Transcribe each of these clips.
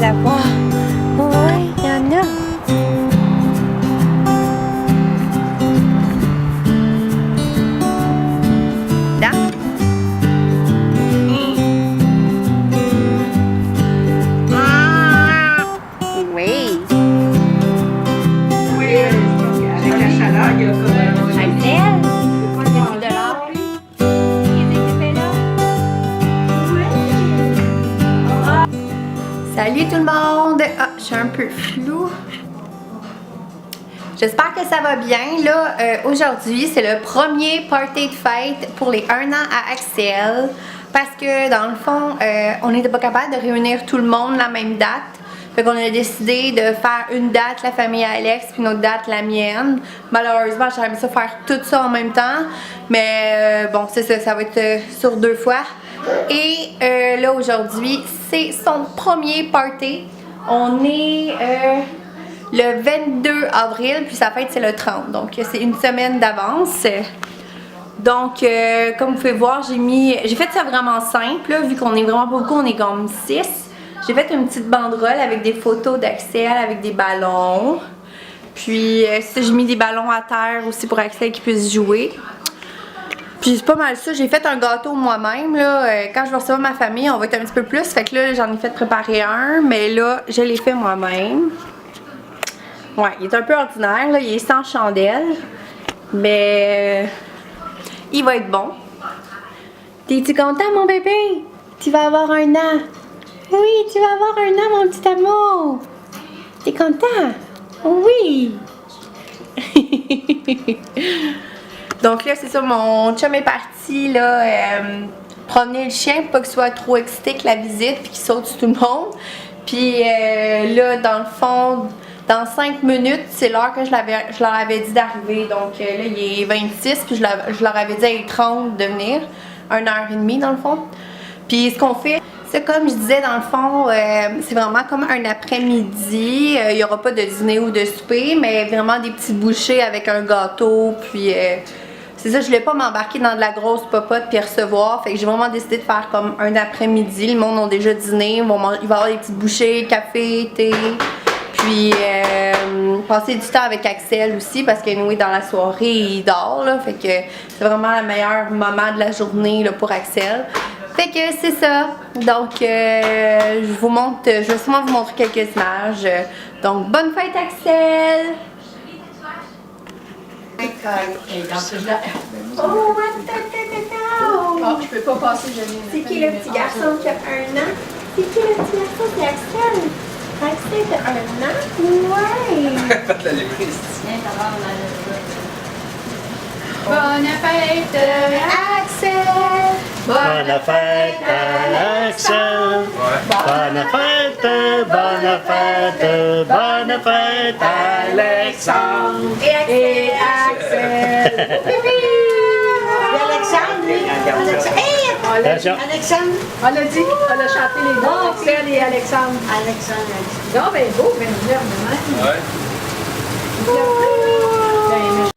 À voir. Oui, il y en a. Là. Oui. Oui, avec la chaleur, il y a comme Axel. $10 Salut tout le monde! Ah, je suis un peu floue. J'espère que ça va bien. Là, aujourd'hui, c'est le premier party de fête pour les 1 an à Axel. Parce que, dans le fond, on n'était pas capable de réunir tout le monde la même date. Fait qu'on a décidé de faire une date la famille Alex, puis une autre date la mienne. Malheureusement, j'aurais aimé ça faire tout ça en même temps. Mais bon, c'est ça, ça va être sur 2 fois. Et là, aujourd'hui, c'est son premier party. On est le 22 avril, puis sa fête, c'est le 30. Donc, c'est une semaine d'avance. Donc, comme vous pouvez voir, j'ai fait ça vraiment simple, là, vu qu'on est vraiment pas beaucoup, on est comme 6. J'ai fait une petite banderole avec des photos d'Axel, avec des ballons. Puis, j'ai mis des ballons à terre aussi pour Axel qui puisse jouer. Puis c'est pas mal ça, j'ai fait un gâteau moi-même, là, quand je vais recevoir ma famille, on va être un petit peu plus, fait que là j'en ai fait préparer un, mais là je l'ai fait moi-même. Ouais, il est un peu ordinaire, là, il est sans chandelle, mais il va être bon. T'es-tu content mon bébé? Tu vas avoir 1 an. Oui, tu vas avoir 1 an mon petit amour. T'es content? Oui. Donc là, c'est ça, mon chum est parti là, promener le chien pour pas qu'il soit trop excité que la visite puis qu'il saute sur tout le monde. Puis là, dans le fond, dans 5 minutes, c'est l'heure que je leur avais dit d'arriver. Donc là, il est 26, puis je leur avais dit à 30 de venir. 1h30 dans le fond. Puis ce qu'on fait, c'est comme je disais dans le fond, c'est vraiment comme un après-midi. Il n'y aura pas de dîner ou de souper, mais vraiment des petits bouchées avec un gâteau, puis... c'est ça, je voulais pas m'embarquer dans de la grosse popote puis recevoir. Fait que j'ai vraiment décidé de faire comme un après-midi. Le monde a déjà dîné. Il va y avoir des petites bouchées, café, thé. Puis passer du temps avec Axel aussi parce que nous, dans la soirée, il dort. Là, fait que c'est vraiment le meilleur moment de la journée là, pour Axel. Fait que c'est ça. Donc je vais sûrement vous montrer quelques images. Donc bonne fête Axel! Oh, je peux pas passer, je viens. c'est qui le petit garçon qui a 1 an? C'est qui le petit garçon? C'est Axel. Axel a 1 an? Ouais. Bonne fête, Axel. Bonne fête à Axel. Bonne fête, bonne fête, bonne fête à Alexandre. Et Axel. Alexandre, lui. Alexandre. on l'a dit, on a chanté les deux, Axel et Alexandre. Alexandre. Non, ben beau, ben bien, même. Ouais. Ben,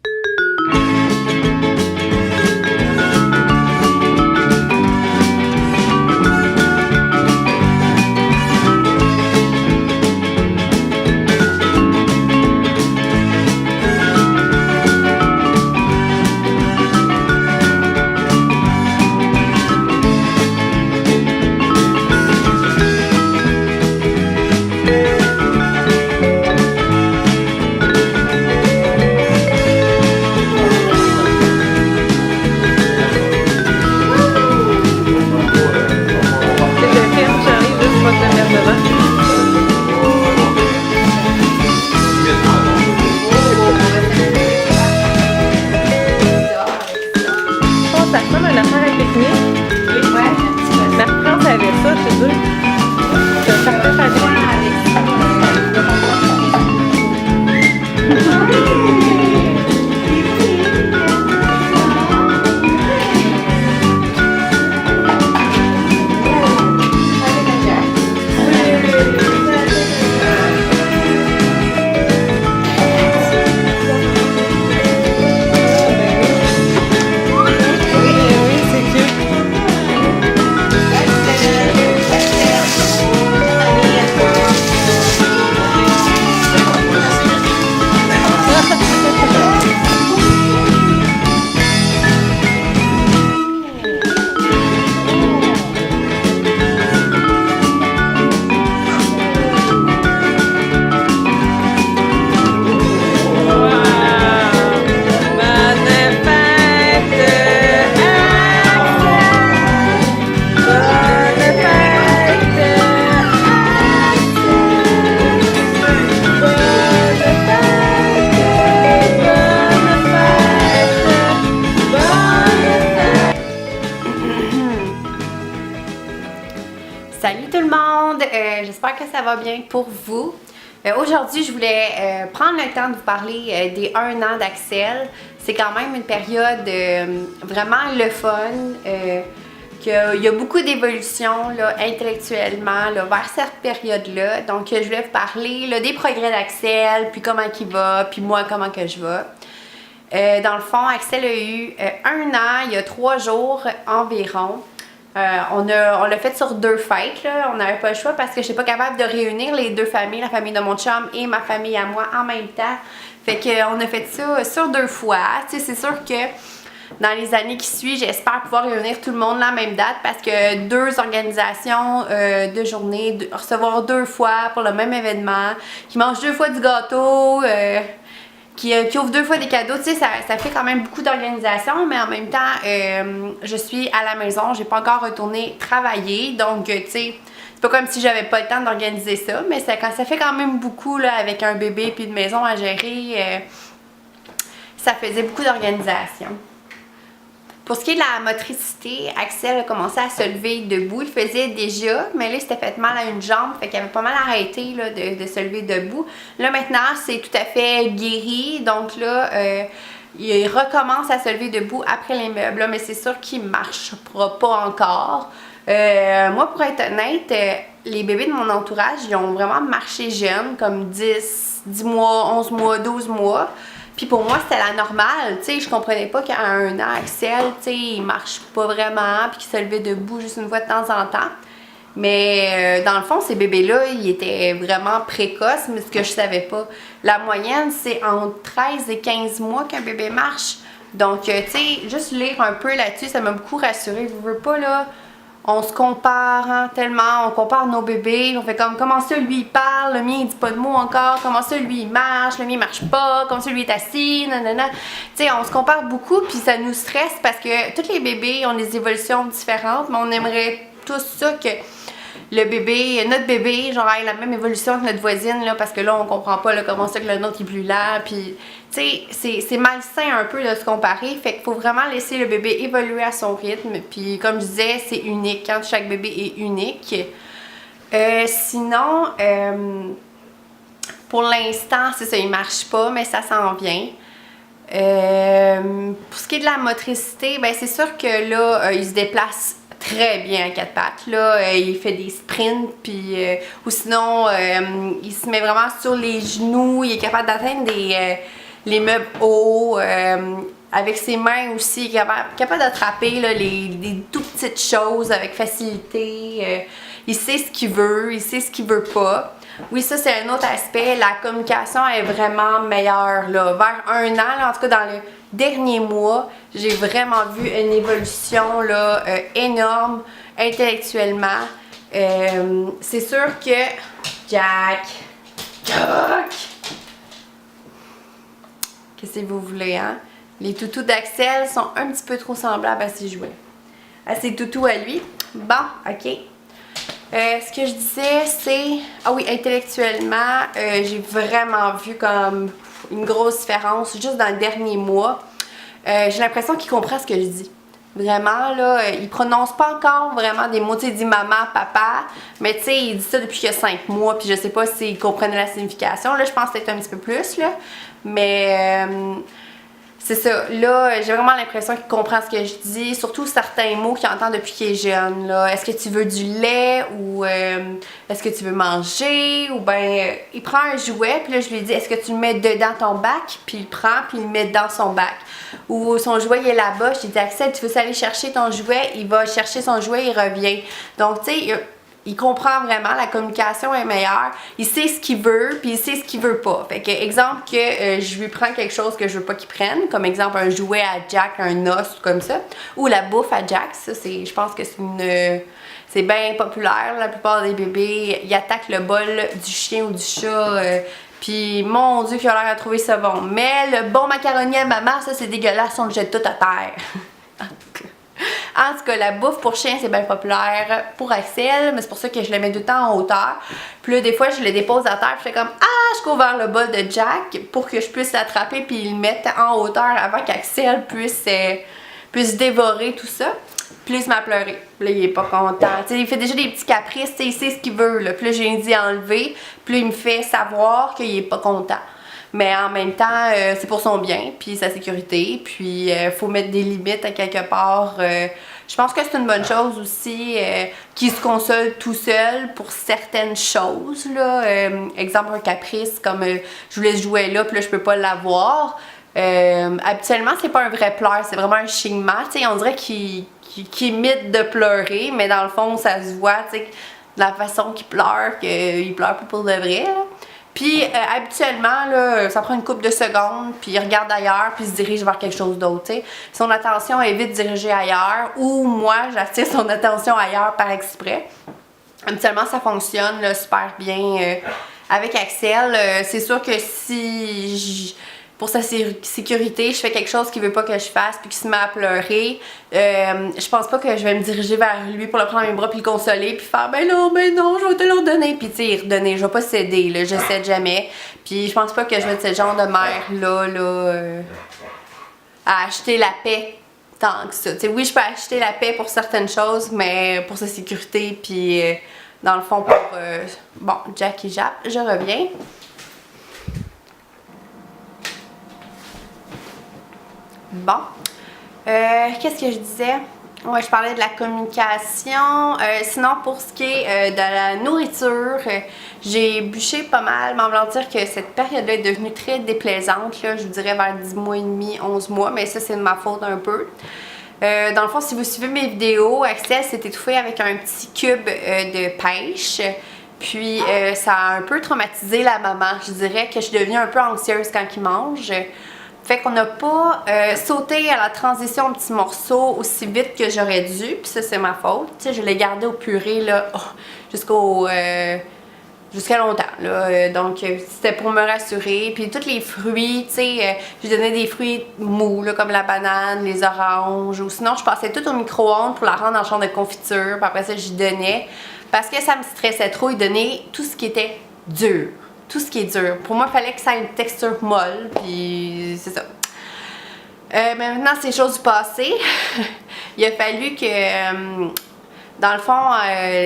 Salut tout le monde, j'espère que ça va bien pour vous. Aujourd'hui, je voulais prendre le temps de vous parler des 1 an d'Axel. C'est quand même une période vraiment le fun, qu'il y a beaucoup d'évolution intellectuellement vers cette période-là. Donc, je voulais vous parler des progrès d'Axel, puis comment il va, puis moi, comment que je vais. Dans le fond, Axel a eu 1 an, il y a 3 jours environ. On l'a fait sur 2 fêtes, là. On n'avait pas le choix parce que je n'étais pas capable de réunir les 2 familles, la famille de mon chum et ma famille à moi en même temps. Fait qu'on a fait ça sur 2 fois. Tu sais, c'est sûr que dans les années qui suivent, j'espère pouvoir réunir tout le monde la même date parce que 2 organisations de journée, recevoir 2 fois pour le même événement, qui mangent 2 fois du gâteau, qui ouvre 2 fois des cadeaux, tu sais, ça fait quand même beaucoup d'organisation, mais en même temps, je suis à la maison, j'ai pas encore retourné travailler, donc, tu sais, c'est pas comme si j'avais pas le temps d'organiser ça, mais ça fait quand même beaucoup, là, avec un bébé puis une maison à gérer, ça faisait beaucoup d'organisation. Pour ce qui est de la motricité, Axel a commencé à se lever debout. Il faisait déjà, mais là, il s'était fait mal à une jambe, fait qu'il avait pas mal arrêté là, de se lever debout. Là, maintenant, c'est tout à fait guéri. Donc là, il recommence à se lever debout après les meubles. Là, mais c'est sûr qu'il ne marchera pas encore. Moi, pour être honnête, les bébés de mon entourage, ils ont vraiment marché jeunes, comme 10 mois, 11 mois, 12 mois. Puis pour moi, c'était la normale, tu sais, je comprenais pas qu'à 1 an, Axel, tu sais, il marche pas vraiment, puis qu'il se levait debout juste une fois de temps en temps. Mais dans le fond, ces bébés-là, ils étaient vraiment précoces, mais ce que je savais pas, la moyenne, c'est entre 13 et 15 mois qu'un bébé marche. Donc, tu sais, juste lire un peu là-dessus, ça m'a beaucoup rassurée. Je veux pas, là, on se compare hein, tellement, on compare nos bébés, on fait comme comment ça lui il parle, le mien il dit pas de mots encore, comment ça lui il marche, le mien il marche pas, comment ça lui est assis, nanana. Tu sais, on se compare beaucoup puis ça nous stresse parce que tous les bébés ont des évolutions différentes, mais on aimerait tous ça que le bébé, notre bébé, genre ait la même évolution que notre voisine là, parce que là on comprend pas là, comment ça que le nôtre est plus lent, puis tu sais, c'est malsain un peu de se comparer, fait qu'il faut vraiment laisser le bébé évoluer à son rythme, puis comme je disais, c'est unique, quand chaque bébé est unique. Sinon, pour l'instant, c'est ça, il marche pas, mais ça s'en vient. Pour ce qui est de la motricité, ben c'est sûr que là, il se déplace très bien à 4 pattes. Là, il fait des sprints, puis ou sinon, il se met vraiment sur les genoux, il est capable d'atteindre les meubles hauts, avec ses mains aussi, il est capable d'attraper les tout petites choses avec facilité. Il sait ce qu'il veut, il sait ce qu'il veut pas. Oui, ça c'est un autre aspect, la communication est vraiment meilleure. Là. Vers 1 an, là, en tout cas dans le dernier mois, j'ai vraiment vu une évolution là, énorme intellectuellement. C'est sûr que Jack, qu'est-ce que vous voulez, hein? Les toutous d'Axel sont un petit peu trop semblables à ses jouets. À ses toutous à lui. Bon, ok. Ce que je disais, c'est... Ah oui, intellectuellement, j'ai vraiment vu comme une grosse différence juste dans le dernier mois. J'ai l'impression qu'il comprend ce que je dis. Vraiment, là, il prononce pas encore vraiment des mots, tu sais, il dit maman, papa, mais tu sais, il dit ça depuis qu'il y a 5 mois, puis je sais pas s'il comprenait la signification. Là, je pense peut-être un petit peu plus, là, mais... c'est ça, là, j'ai vraiment l'impression qu'il comprend ce que je dis, surtout certains mots qu'il entend depuis qu'il est jeune, là. Est-ce que tu veux du lait ou est-ce que tu veux manger ou ben il prend un jouet, puis là je lui dis est-ce que tu le mets dedans ton bac, puis il prend puis il le met dans son bac. Ou son jouet il est là-bas, je lui dis Axel, tu veux aller chercher ton jouet, il va chercher son jouet, il revient. Donc tu sais, il comprend vraiment, la communication est meilleure, il sait ce qu'il veut, puis il sait ce qu'il veut pas. Fait que, exemple, que je lui prends quelque chose que je veux pas qu'il prenne, comme exemple un jouet à Jack, un os, comme ça, ou la bouffe à Jack, ça, c'est, je pense que c'est bien populaire, la plupart des bébés, ils attaquent le bol du chien ou du chat, puis mon Dieu, qu'il a l'air à trouver ça bon. Mais le bon macaroni à maman, ça, c'est dégueulasse, on le jette tout à terre. En tout cas, la bouffe pour chien, c'est bien populaire pour Axel, mais c'est pour ça que je le mets tout le temps en hauteur. Puis là, des fois, je le dépose à terre, puis je fais comme « Ah, je cours vers le bol de Jack pour que je puisse l'attraper puis le mettre en hauteur avant qu'Axel puisse dévorer tout ça. » Puis là, il se met à pleurer. Puis là, il est pas content. T'sais, il fait déjà des petits caprices, il sait ce qu'il veut. Là. Puis là, j'ai dit enlever. Puis là, il me fait savoir qu'il est pas content. Mais en même temps, c'est pour son bien, puis sa sécurité. Puis faut mettre des limites à quelque part. Je pense que c'est une bonne chose aussi qu'il se console tout seul pour certaines choses. Là. Exemple, un caprice, comme je voulais ce jouet-là, puis là, je peux pas l'avoir. Habituellement, c'est pas un vrai pleur, c'est vraiment un chignement. On dirait qu'il imite de pleurer, mais dans le fond, ça se voit, de la façon qu'il pleure, qu'il pleure pas pour de vrai. Là. Puis habituellement, là, ça prend une couple de secondes, puis il regarde ailleurs, puis il se dirige vers quelque chose d'autre. T'sais. Son attention est vite dirigée ailleurs, ou moi, j'attire son attention ailleurs par exprès. Habituellement, ça fonctionne là, super bien avec Axel. C'est sûr que si pour sa sécurité, je fais quelque chose qu'il veut pas que je fasse, puis qu'il se met à pleurer, je pense pas que je vais me diriger vers lui pour le prendre dans mes bras, puis le consoler, puis faire ben non, je vais te le redonner, puis tu sais, redonner, je vais pas céder, là, je cède jamais, puis je pense pas que je vais être ce genre de mère-là, à acheter la paix tant que ça. T'sais, oui, je peux acheter la paix pour certaines choses, mais pour sa sécurité, puis dans le fond, pour, bon, Jack et Jap, je reviens. Bon, qu'est-ce que je disais? Ouais, je parlais de la communication. Sinon, pour ce qui est de la nourriture, j'ai bûché pas mal, mais en voulant dire que cette période-là est devenue très déplaisante, là, je vous dirais vers 10 mois et demi, 11 mois, mais ça, c'est de ma faute un peu. Dans le fond, si vous suivez mes vidéos, Axel s'est étouffé avec un petit cube de pêche. Puis, ça a un peu traumatisé la maman. Je dirais que je suis devenue un peu anxieuse quand il mange. Fait qu'on n'a pas sauté à la transition en petits morceaux aussi vite que j'aurais dû, puis ça c'est ma faute. T'sais, je l'ai gardé au purée là, jusqu'à longtemps. Là. Donc c'était pour me rassurer. Puis tous les fruits, tu sais, je donnais des fruits mous là, comme la banane, les oranges, ou sinon je passais tout au micro-ondes pour la rendre en champ de confiture. Puis après ça j'y donnais parce que ça me stressait trop et donner tout ce qui était dur. Tout ce qui est dur. Pour moi, il fallait que ça ait une texture molle, puis c'est ça. Mais maintenant, c'est chose du passé. Il a fallu que, dans le fond,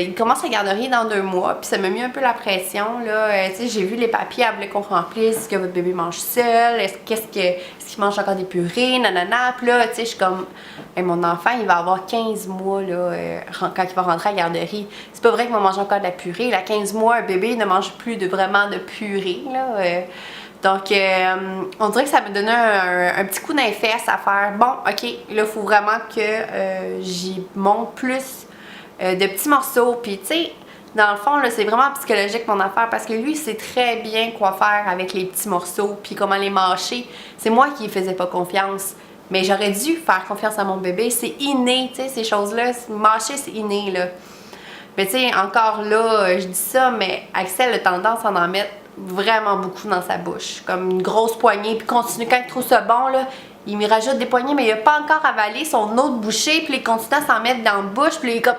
il commence la garderie dans 2 mois, puis ça m'a mis un peu la pression, là. Tu sais, j'ai vu les papiers, elle voulait qu'on remplisse, est-ce que votre bébé mange seul, est-ce qu'il mange encore des purées, nanana, puis là, tu sais, je suis comme, hey, mon enfant, il va avoir 15 mois, là, quand il va rentrer à la garderie. C'est pas vrai qu'il va manger encore de la purée, là, 15 mois, un bébé ne mange plus vraiment de purée, là. Donc, on dirait que ça me donnait un petit coup d'infesse à faire, bon, ok, là, il faut vraiment que j'y monte plus de petits morceaux, puis tu sais, dans le fond, là, c'est vraiment psychologique mon affaire parce que lui, il sait très bien quoi faire avec les petits morceaux puis comment les mâcher. C'est moi qui ne faisais pas confiance. Mais j'aurais dû faire confiance à mon bébé. C'est inné, tu sais, ces choses-là. Mâcher, c'est inné, là. Mais tu sais, encore là, je dis ça, mais Axel a tendance à en mettre vraiment beaucoup dans sa bouche. Comme une grosse poignée. Puis continue, quand il trouve ça bon, là, il me rajoute des poignées, mais il n'a pas encore avalé son autre bouchée, puis il continue à s'en mettre dans la bouche, puis il est comme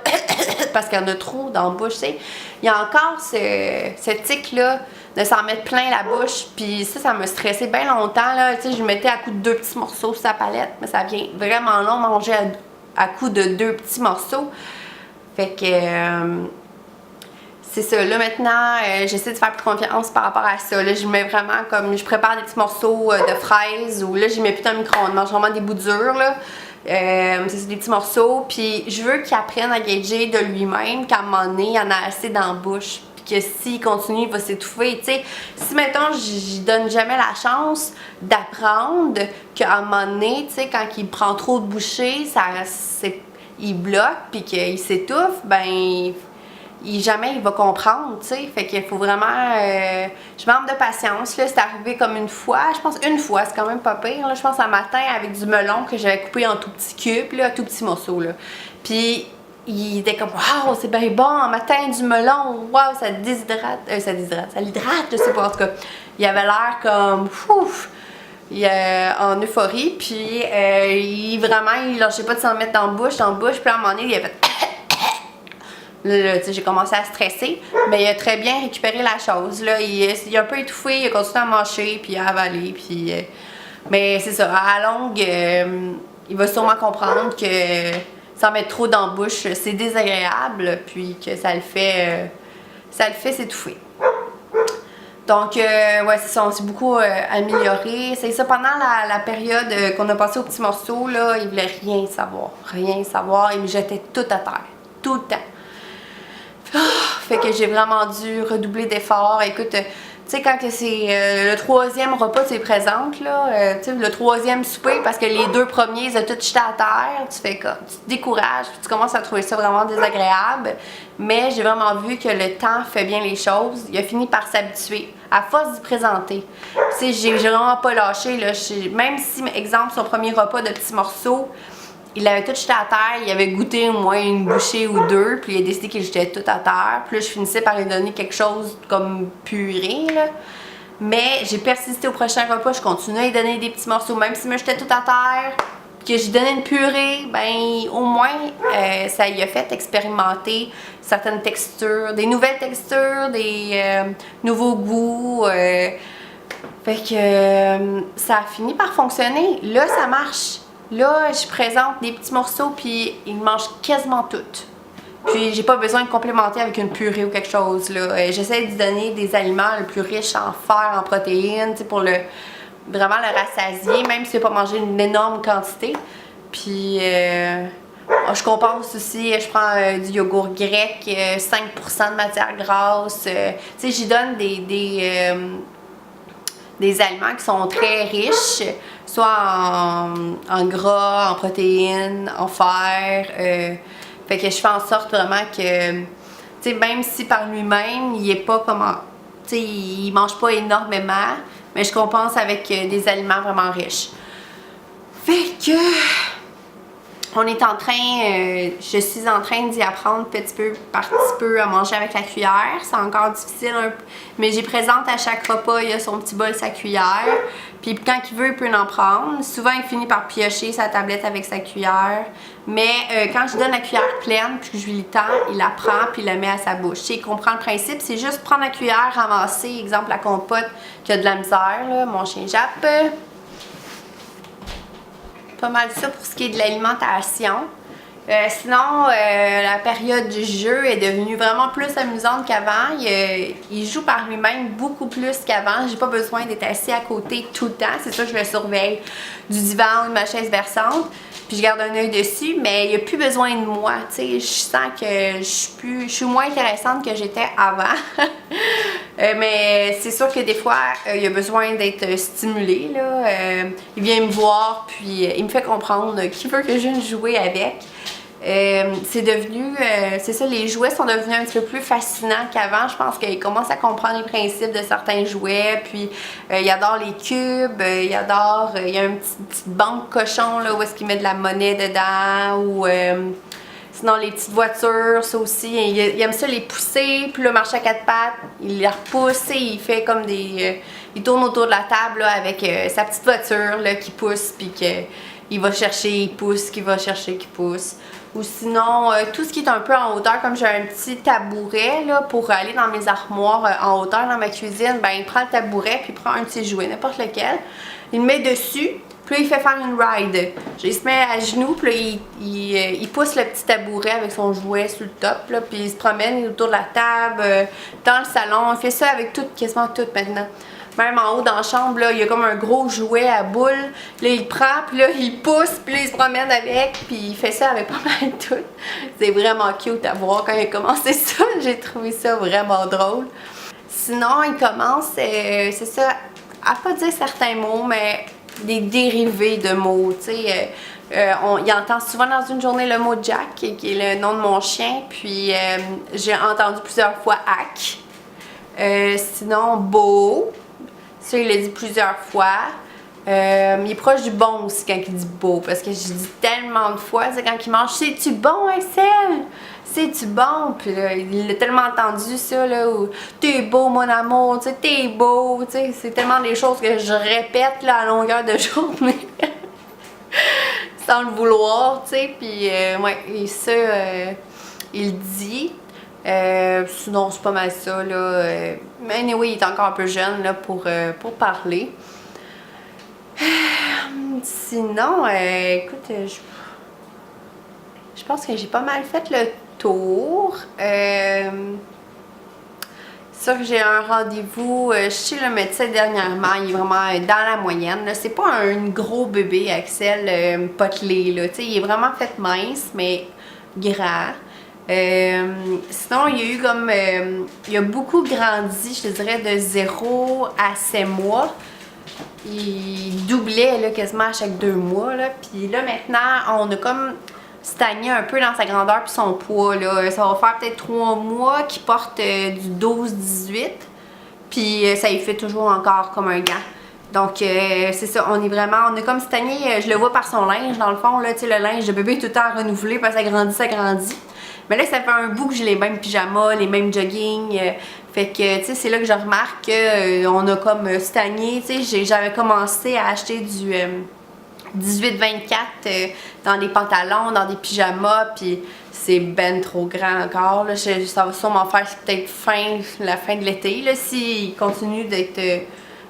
parce qu'il y en a trop dans la bouche, tu sais. Il y a encore ce tic-là de s'en mettre plein la bouche, puis ça me stressait bien longtemps, là. Tu sais, je mettais à coup de 2 petits morceaux sur sa palette, mais ça vient vraiment long manger à coup de 2 petits morceaux. Fait que c'est ça, là maintenant, j'essaie de faire plus confiance par rapport à ça. Là, je mets vraiment comme, je prépare des petits morceaux de fraises ou là, je mets plus dans le micro-ondes. Je mange vraiment des bouts durs, là. C'est des petits morceaux. Puis je veux qu'il apprenne à gager de lui-même qu'à un moment donné, il y en a assez dans la bouche. Puis que s'il continue, il va s'étouffer. Tu sais, si mettons, je donne jamais la chance d'apprendre qu'à un moment donné, tu sais, quand il prend trop de bouchées, il bloque puis qu'il s'étouffe, ben jamais il va comprendre, tu sais. Fait qu'il faut vraiment je manque de patience, là. C'est arrivé comme une fois, je pense une fois, c'est quand même pas pire, là. Je pense un matin avec du melon que j'avais coupé en tout petits cubes, là, tout petits morceaux, là. Puis il était comme waouh, c'est bien bon, un matin du melon, waouh, ça déshydrate, ça l'hydrate, je sais pas, en tout cas. Il avait l'air comme ouf, en euphorie, puis il lâchait pas de s'en mettre dans la bouche, puis à un moment donné, il a fait là, j'ai commencé à stresser, mais il a très bien récupéré la chose. Là. Il a un peu étouffé, il a continué à mâcher, puis à avaler. Puis, mais c'est ça, à la longue, il va sûrement comprendre que sans mettre trop dans la bouche, c'est désagréable, puis que ça le fait s'étouffer. Donc, ouais, c'est ça, on s'est beaucoup amélioré. C'est ça, pendant la période qu'on a passé aux petits morceaux, là, il voulait rien savoir. Il me jetait tout à terre, tout le temps. Fait que j'ai vraiment dû redoubler d'efforts. Écoute, tu sais, quand c'est le 3e repas que tu présentes, là, tu sais, le 3e souper, parce que les 2 premiers, ils ont tout jeté à terre, tu fais comme, tu te décourages, puis tu commences à trouver ça vraiment désagréable. Mais j'ai vraiment vu que le temps fait bien les choses. Il a fini par s'habituer, à force d'y présenter. Tu sais, j'ai vraiment pas lâché, là. Même si, exemple, son premier repas de petits morceaux, il avait tout jeté à terre, il avait goûté au moins une bouchée ou 2, puis il a décidé qu'il jetait tout à terre. Puis là, je finissais par lui donner quelque chose comme purée, là. Mais j'ai persisté au prochain repas, je continuais à lui donner des petits morceaux, même s'il me jetait tout à terre, que je donnais une purée, ben au moins, ça lui a fait expérimenter certaines textures, des nouvelles textures, des nouveaux goûts. Fait que ça a fini par fonctionner. Là, ça marche. Là, je présente des petits morceaux, puis il mange quasiment tout. Puis, j'ai pas besoin de complémenter avec une purée ou quelque chose, là. J'essaie de lui donner des aliments le plus riches en fer, en protéines, tu sais, pour vraiment le rassasier, même s'il n'a pas mangé une énorme quantité. Puis, je compense aussi, je prends du yogourt grec, 5% de matière grasse. Tu sais, j'y donne des aliments qui sont très riches, soit en gras, en protéines, en fer. Fait que je fais en sorte vraiment que, tu sais, même si par lui-même, il est pas comment, tu sais, il mange pas énormément, mais je compense avec des aliments vraiment riches. Fait que, je suis en train d'y apprendre petit peu par petit peu à manger avec la cuillère. C'est encore difficile, mais j'y présente à chaque repas, il a son petit bol, sa cuillère. Puis quand il veut, il peut en prendre. Souvent, il finit par piocher sa tablette avec sa cuillère. Mais quand je donne la cuillère pleine, puis que je lui tends, il la prend, puis il la met à sa bouche. Il comprend le principe, c'est juste prendre la cuillère, ramasser, exemple la compote qui a de la misère, là, mon chien jappe. Pas mal ça pour ce qui est de l'alimentation. Sinon, la période du jeu est devenue vraiment plus amusante qu'avant. Il joue par lui-même beaucoup plus qu'avant. J'ai pas besoin d'être assis à côté tout le temps. C'est ça, je le surveille du divan ou de ma chaise versante. Puis je garde un œil dessus, mais il n'a plus besoin de moi. Je sens que je suis moins intéressante que j'étais avant. Mais c'est sûr que des fois, il a besoin d'être stimulé, là. Il vient me voir, puis il me fait comprendre qu'il veut que je vienne jouer avec. C'est devenu, c'est ça, les jouets sont devenus un petit peu plus fascinants qu'avant. Je pense qu'il commence à comprendre les principes de certains jouets, puis il adore les cubes, il y a une petite banque cochon là, où est-ce qu'il met de la monnaie dedans, ou sinon les petites voitures, ça aussi, il aime ça les pousser, puis le marché à 4 pattes, il les repousse, il fait comme il tourne autour de la table là, avec sa petite voiture là, qui pousse, puis qu'il va chercher, il pousse, qu'il va chercher, qu'il pousse. Ou sinon, tout ce qui est un peu en hauteur, comme j'ai un petit tabouret là, pour aller dans mes armoires en hauteur dans ma cuisine, ben il prend le tabouret puis il prend un de ses jouets, n'importe lequel. Il le met dessus, puis là, il fait faire une ride. Il se met à genoux, puis là, il pousse le petit tabouret avec son jouet sur le top, là, puis il se promène autour de la table, dans le salon. Il fait ça avec quasiment tout maintenant. Même en haut dans la chambre, là, il y a comme un gros jouet à boule. Là, il prend, puis là, il pousse, puis là, il se promène avec, puis il fait ça avec pas mal de tout. C'est vraiment cute à voir quand il a commencé ça. J'ai trouvé ça vraiment drôle. Sinon, il commence, c'est ça, à pas dire certains mots, mais des dérivés de mots, tu sais. Il entend souvent dans une journée le mot Jack, qui est le nom de mon chien, puis j'ai entendu plusieurs fois hack. Sinon, beau. Ça, il l'a dit plusieurs fois. Il est proche du bon aussi quand il dit beau, parce que je dis tellement de fois, c'est quand il mange, c'est-tu bon, Axel? C'est-tu bon? Puis là, il l'a tellement entendu ça, là, où t'es beau, mon amour, tu sais, t'es beau, tu sais, c'est tellement des choses que je répète, là, à longueur de journée. Sans le vouloir, tu sais, puis ouais, et ça, il dit. Sinon, c'est pas mal ça, là. Mais anyway, il est encore un peu jeune, là, pour parler. Sinon, écoute, je pense que j'ai pas mal fait le tour. Ça, j'ai un rendez-vous chez le médecin dernièrement. Il est vraiment dans la moyenne. C'est pas un gros bébé Axel potelé. Là. Il est vraiment fait mince, mais grand. Sinon, il y a eu comme. Il a beaucoup grandi, je te dirais, de 0 à 7 mois. Il doublait là, quasiment à chaque 2 mois. Là. Puis là, maintenant, on a comme stagné un peu dans sa grandeur puis son poids. Là. Ça va faire peut-être 3 mois qu'il porte du 12-18. Puis ça lui fait toujours encore comme un gant. Donc c'est ça, on a comme stagné, je le vois par son linge dans le fond. Là, le linge de bébé est tout le temps renouvelé parce que ça grandit. Mais là, ça fait un bout que j'ai les mêmes pyjamas, les mêmes jogging. Fait que, tu sais, c'est là que je remarque qu'on a comme stagné. Tu sais, j'avais commencé à acheter du 18-24 dans des pantalons, dans des pyjamas, puis c'est ben trop grand encore. Là. Ça va sûrement faire peut-être la fin de l'été, là, s'il continue d'être, tu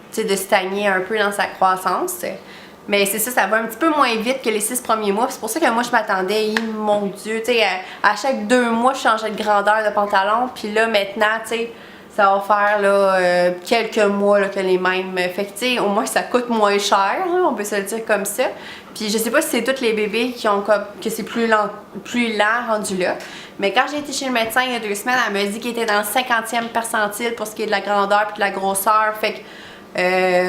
sais, de stagner un peu dans sa croissance. Mais c'est ça, ça va un petit peu moins vite que les 6 premiers mois. C'est pour ça que moi, je m'attendais, mon Dieu, tu sais, à chaque 2 mois, je changeais de grandeur de pantalon. Puis là, maintenant, tu sais, ça va faire là, quelques mois là, que les mêmes. Fait que, tu sais, au moins, ça coûte moins cher, là, on peut se le dire comme ça. Puis je sais pas si c'est tous les bébés qui ont que c'est plus lent rendu là. Mais quand j'ai été chez le médecin il y a 2 semaines, elle m'a dit qu'il était dans le 50e percentile pour ce qui est de la grandeur puis de la grosseur. Fait que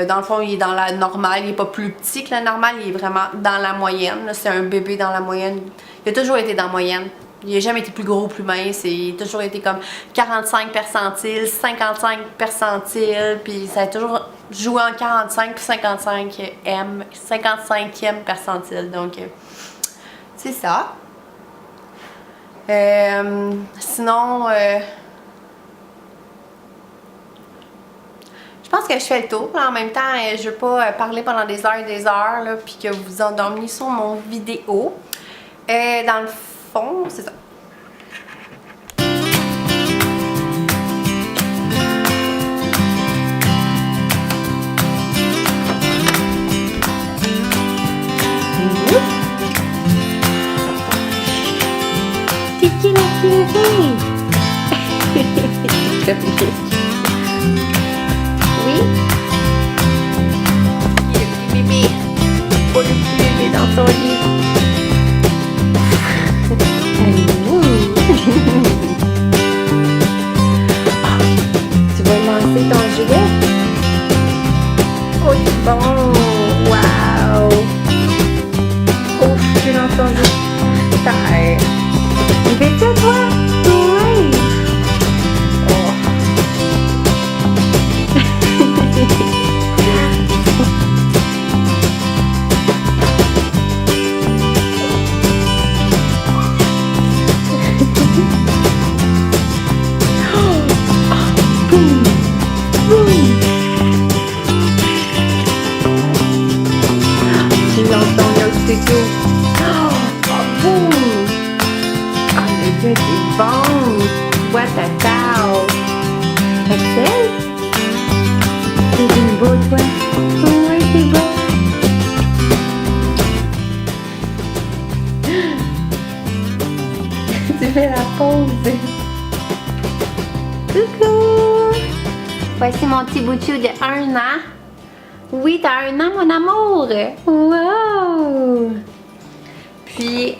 dans le fond, il est dans la normale, il est pas plus petit que la normale, il est vraiment dans la moyenne. C'est un bébé dans la moyenne. Il a toujours été dans la moyenne. Il n'a jamais été plus gros ou plus mince. Il a toujours été comme 45 percentiles, 55 percentiles, puis ça a toujours joué en 45 puis 55e percentile. Donc, c'est ça. Sinon, je pense que je fais le tour. En même temps, je veux pas parler pendant des heures et des heures, là, puis que vous vous endormiez sur mon vidéo. Dans le fond, c'est ça. Titi la fille. Oui. Il y a le petit bébé. Pas le petit bébé dans son lit. Tu vas lancer ton jouet? Oh, c'est bon. Wow. Oh, je suis dans son lit. Terre. Il fait ça, toi? Oui. Oh. Tu l'entends là, c'est tout. Oh, boum! Ah, le gars, c'est bon! Tu vois ta tao! Axel? C'est beau, toi? Oui, c'est beau! Tu fais la pause! Coucou! Voici mon petit bouchou de 1 an. Oui, t'as 1 an, mon amour! Wow! Puis,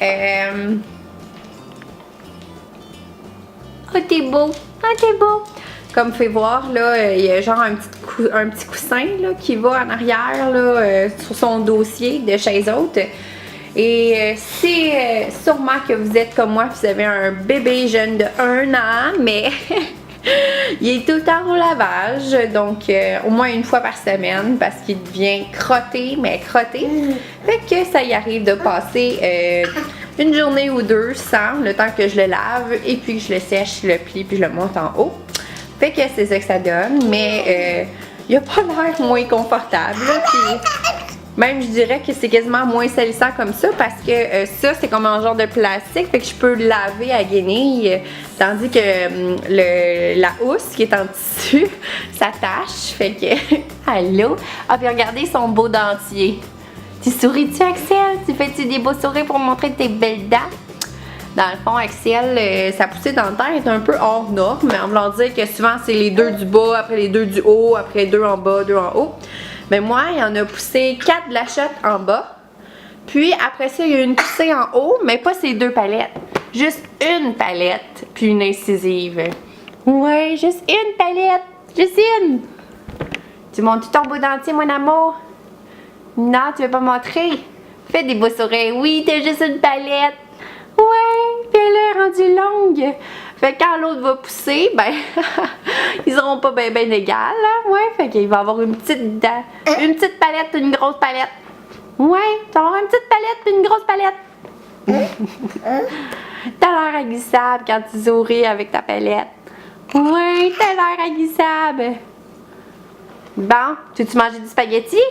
Oh, t'es beau! Oh, t'es beau! comme vous pouvez voir, là, il y a genre un petit coussin là, qui va en arrière là, sur son dossier de chaise haute. Et c'est sûrement que vous êtes comme moi, vous avez un bébé jeune de 1 an, mais il est tout le temps au lavage, donc au moins 1 fois par semaine parce qu'il devient crotté, mais crotté. Fait que ça y arrive de passer 1 journée ou 2 sans, le temps que je le lave et puis que je le sèche, je le plie puis je le monte en haut. Fait que c'est ça que ça donne, mais il a pas l'air moins confortable. Puis même je dirais que c'est quasiment moins salissant comme ça parce que ça c'est comme un genre de plastique, fait que je peux le laver à guenille, tandis que la housse qui est en tissu s'attache, fait que allô. Ah puis regardez son beau dentier. Tu souris-tu Axel? Tu fais-tu des beaux sourires pour montrer tes belles dents? Dans le fond, Axel, sa poussée dentaire est un peu hors norme. On va dire que souvent, c'est les 2 du bas, après les 2 du haut, après 2 en bas, 2 en haut. Mais moi, il y en a poussé 4 de la shot en bas. Puis après ça, il y a une poussée en haut, mais pas ces 2 palettes. Juste une palette, puis une incisive. Ouais, juste une palette. Juste une. Tu montres ton beau dentier, mon amour? Non, tu veux pas montrer? Fais des beaux sourires. Oui, t'as juste une palette. Ouais, puis elle est rendue longue. Fait que quand l'autre va pousser, ben, ils seront pas bien égales, hein? Ouais, fait qu'il va avoir une petite palette, une grosse palette. Ouais, tu vas avoir une petite palette puis une grosse palette. T'as l'air aguissable quand tu souris avec ta palette. Ouais, t'as l'air aguissable. Bon, tu veux-tu manger du spaghetti?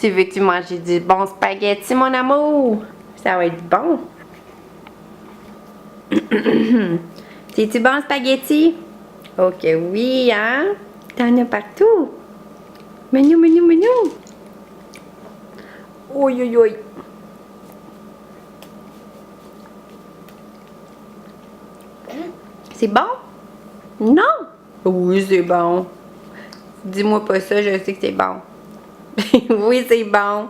Tu veux-tu manger du bon spaghetti, mon amour? Ça va être bon. C'est-tu bon spaghetti? Ok, oui, hein? T'en as partout. Menu, menu, menu. Oi, oi, oi. C'est bon? Non? Oui, c'est bon. Dis-moi pas ça, je sais que c'est bon. Oui, c'est bon.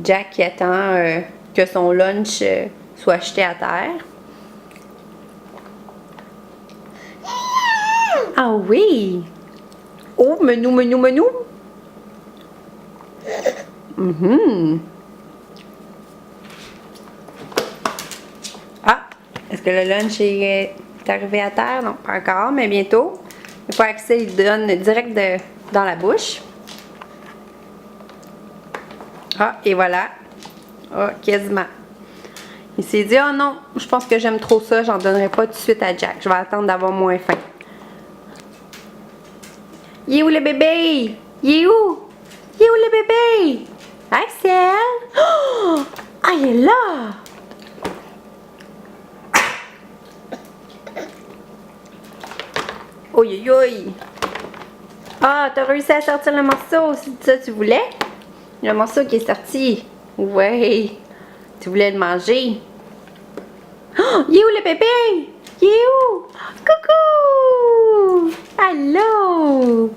Jack qui attend que son lunch soit jeté à terre. Ah oui! Oh, menu, menu, menu! Ah! Est-ce que le lunch est arrivé à terre? Non, pas encore, mais bientôt. Il faut Axel, il donne direct dans la bouche. Ah, et voilà. Ah, quasiment. Il s'est dit, oh non, je pense que j'aime trop ça, j'en donnerai pas tout de suite à Jack. Je vais attendre d'avoir moins faim. Il est où le bébé? Il est où? Il est où le bébé? Axel? Oh! Ah, il est là! Oi, oi, oi! Ah, t'as réussi à sortir le morceau, c'est ça que tu voulais? Le morceau qui est sorti. Ouais. Tu voulais le manger. Oh, il est où le bébé? Il est où? Coucou! Allô?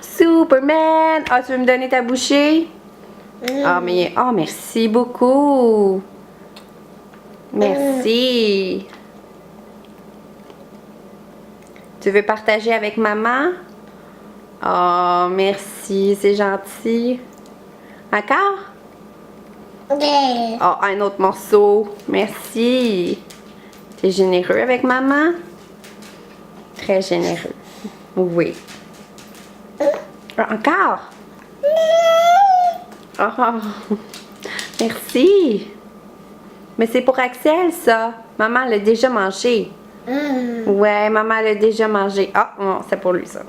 Superman! Ah, tu veux me donner ta bouchée? Ah, mais... Oh, merci beaucoup! Merci! Tu veux partager avec maman? Oh, merci, c'est gentil. Encore? Oh, un autre morceau. Merci. T'es généreux avec maman? Très généreux. Oui. Encore? Oh, merci. Mais c'est pour Axel, ça. Maman l'a déjà mangé. Ouais, maman l'a déjà mangé. Ah, non, c'est pour lui, ça.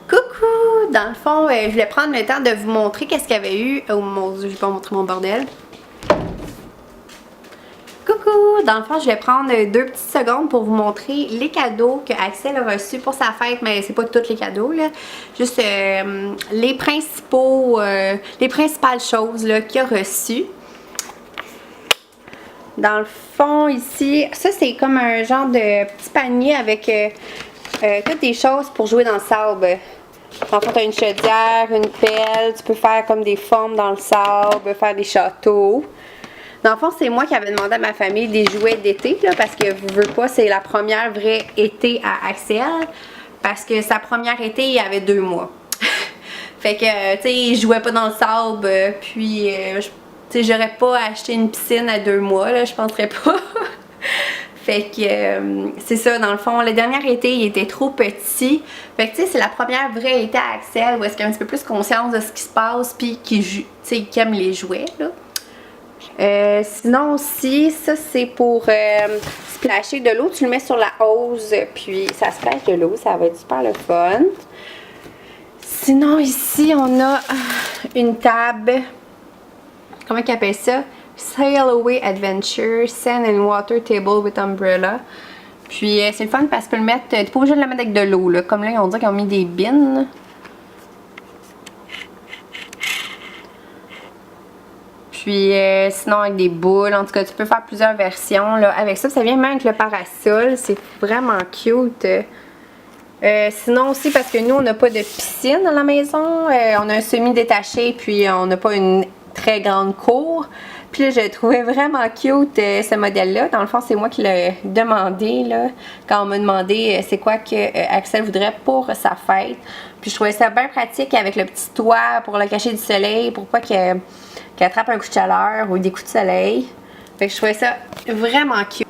Coucou! Dans le fond, je voulais prendre le temps de vous montrer qu'est-ce qu'il y avait eu. Oh mon Dieu, je vais pas montrer mon bordel. Coucou! Dans le fond, je vais prendre 2 petites secondes pour vous montrer les cadeaux que Axel a reçus pour sa fête, mais c'est pas tous les cadeaux, là. Juste les principales choses qu'il a reçues. Dans le fond, ici, ça c'est comme un genre de petit panier avec toutes des choses pour jouer dans le sable. En fait, tu as une chaudière, une pelle, tu peux faire comme des formes dans le sable, faire des châteaux. Dans le fond, c'est moi qui avais demandé à ma famille des jouets d'été, parce que vous voulez pas, c'est la première vraie été à Axel. Parce que sa première été, il y avait 2 mois. Fait que, tu sais, il jouait pas dans le sable, puis, tu sais, j'aurais pas acheté une piscine à 2 mois, là, je penserais pas. Fait que, c'est ça, dans le fond, le dernier été, il était trop petit. Fait que, tu sais, c'est la première vraie été à Axel où est-ce qu'il a un petit peu plus conscience de ce qui se passe, puis qu'il aime les jouets, là. Sinon aussi, ça c'est pour splasher de l'eau. Tu le mets sur la hose, puis ça splash de l'eau, ça va être super le fun. Sinon ici, on a une table. Comment ils appellent ça? Sail Away Adventure, Sand and Water Table with Umbrella. Puis c'est le fun parce que tu peux le mettre, t'es pas obligé de la mettre avec de l'eau, là. Comme là, on dirait qu'ils ont mis des bines. Puis sinon avec des boules, en tout cas tu peux faire plusieurs versions là. Avec ça, ça vient même avec le parasol, c'est vraiment cute. Sinon aussi parce que nous on n'a pas de piscine dans la maison, on a un semi-détaché puis on n'a pas une très grande cour. Puis là, je trouvais vraiment cute ce modèle-là. Dans le fond, c'est moi qui l'ai demandé là, quand on m'a demandé c'est quoi que Axel voudrait pour sa fête. Puis je trouvais ça bien pratique avec le petit toit pour le cacher du soleil, pour pas qu'elle attrape un coup de chaleur ou des coups de soleil. Fait que je trouvais ça vraiment cute.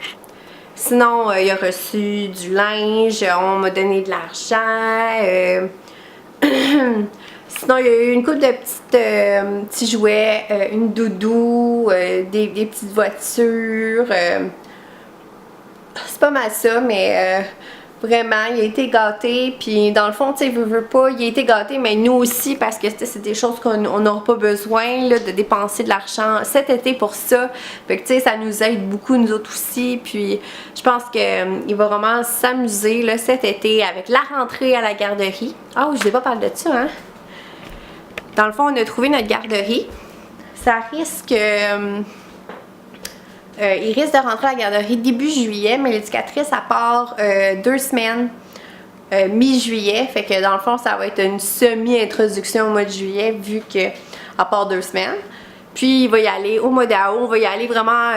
Sinon, il a reçu du linge, on m'a donné de l'argent. Sinon, il y a eu une couple de petits jouets, une doudou, des petites voitures. C'est pas mal ça, mais vraiment, il a été gâté. Puis dans le fond, tu sais, veut pas, il a été gâté, mais nous aussi, parce que c'est des choses qu'on n'aura pas besoin là, de dépenser de l'argent cet été pour ça. Fait que tu sais, ça nous aide beaucoup, nous autres aussi. Puis je pense qu'il va vraiment s'amuser là, cet été avec la rentrée à la garderie. Ah, je n'ai pas parlé de ça, hein? Dans le fond, on a trouvé notre garderie. Ça risque... il risque de rentrer à la garderie début juillet, mais l'éducatrice, elle part 2 semaines mi-juillet. Fait que dans le fond, ça va être une semi-introduction au mois de juillet, vu qu'elle part 2 semaines. Puis, il va y aller au mois d'août. On va y aller vraiment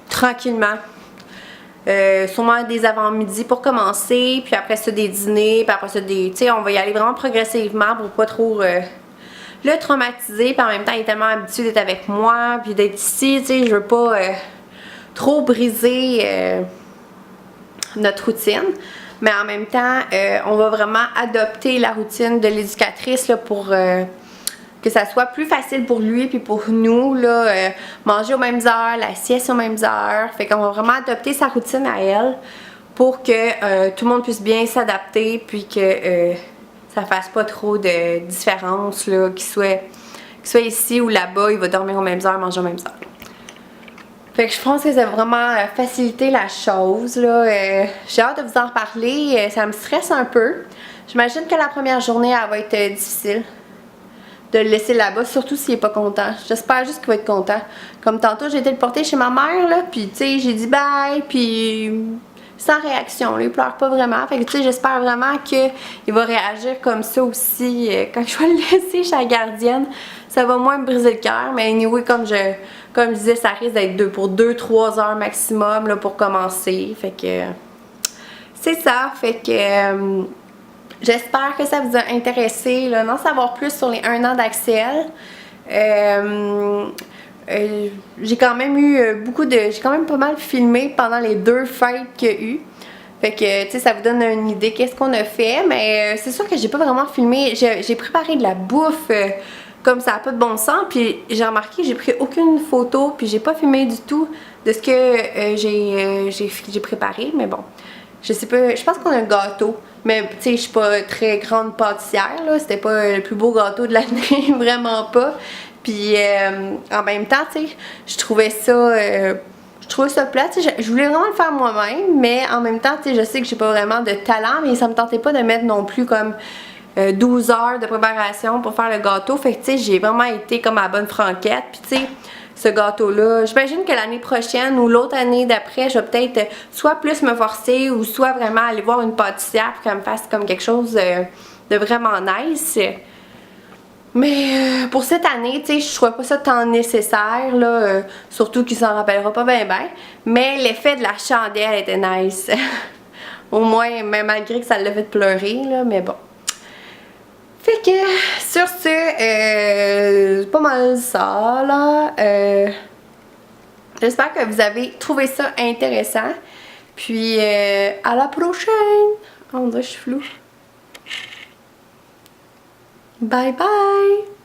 tranquillement. Sûrement des avant-midi pour commencer, puis après ça des dîners, puis après ça des... Tu sais, on va y aller vraiment progressivement pour pas trop... le traumatiser, puis en même temps il est tellement habitué d'être avec moi puis d'être ici, tu sais, je veux pas trop briser notre routine, mais en même temps on va vraiment adopter la routine de l'éducatrice là, pour que ça soit plus facile pour lui puis pour nous là, manger aux mêmes heures, la sieste aux mêmes heures, fait qu'on va vraiment adopter sa routine à elle pour que tout le monde puisse bien s'adapter puis que ça fasse pas trop de différence, là, qu'il soit ici ou là-bas, il va dormir aux mêmes heures, manger aux mêmes heures. Fait que je pense que ça va vraiment faciliter la chose, là. J'ai hâte de vous en reparler, ça me stresse un peu. J'imagine que la première journée, elle va être difficile de le laisser là-bas, surtout s'il est pas content. J'espère juste qu'il va être content. Comme tantôt, j'ai été le porter chez ma mère, là, puis tu sais, j'ai dit bye, puis... sans réaction, là, il pleure pas vraiment. Fait que tu sais, j'espère vraiment qu'il va réagir comme ça aussi quand je vais le laisser chez la gardienne. Ça va moins me briser le cœur, mais anyway, comme je disais, ça risque d'être pour 2-3 heures maximum là, pour commencer. Fait que c'est ça. Fait que j'espère que ça vous a intéressé là, d'en savoir plus sur les 1 an d'Axel. J'ai quand même eu j'ai quand même pas mal filmé pendant les 2 fêtes qu'il y a eu. Fait que, tu sais, ça vous donne une idée qu'est-ce qu'on a fait. Mais c'est sûr que j'ai pas vraiment filmé. J'ai préparé de la bouffe comme ça n'a pas de bon sens. Puis j'ai remarqué que j'ai pris aucune photo. Puis j'ai pas filmé du tout de ce que j'ai préparé. Mais bon, je sais pas. Je pense qu'on a un gâteau. Mais tu sais, je suis pas très grande pâtissière, là. C'était pas le plus beau gâteau de l'année, vraiment pas. Puis en même temps, tu sais, je trouvais ça plate. Je voulais vraiment le faire moi-même, mais en même temps, tu sais, je sais que j'ai pas vraiment de talent, mais ça me tentait pas de mettre non plus comme 12 heures de préparation pour faire le gâteau. Fait que tu sais, j'ai vraiment été comme à la bonne franquette. Puis tu sais, ce gâteau-là, j'imagine que l'année prochaine ou l'autre année d'après, je vais peut-être soit plus me forcer ou soit vraiment aller voir une pâtissière pour qu'elle me fasse comme quelque chose de vraiment nice. Mais pour cette année, tu sais, je trouvais pas ça tant nécessaire, là, surtout qu'il s'en rappellera pas bien. Mais l'effet de la chandelle était nice. Au moins, même malgré que ça l'a fait pleurer, là, mais bon. Fait que, sur ce, c'est pas mal ça, là. J'espère que vous avez trouvé ça intéressant. Puis, à la prochaine! On dirait que je suis floue. Bye bye!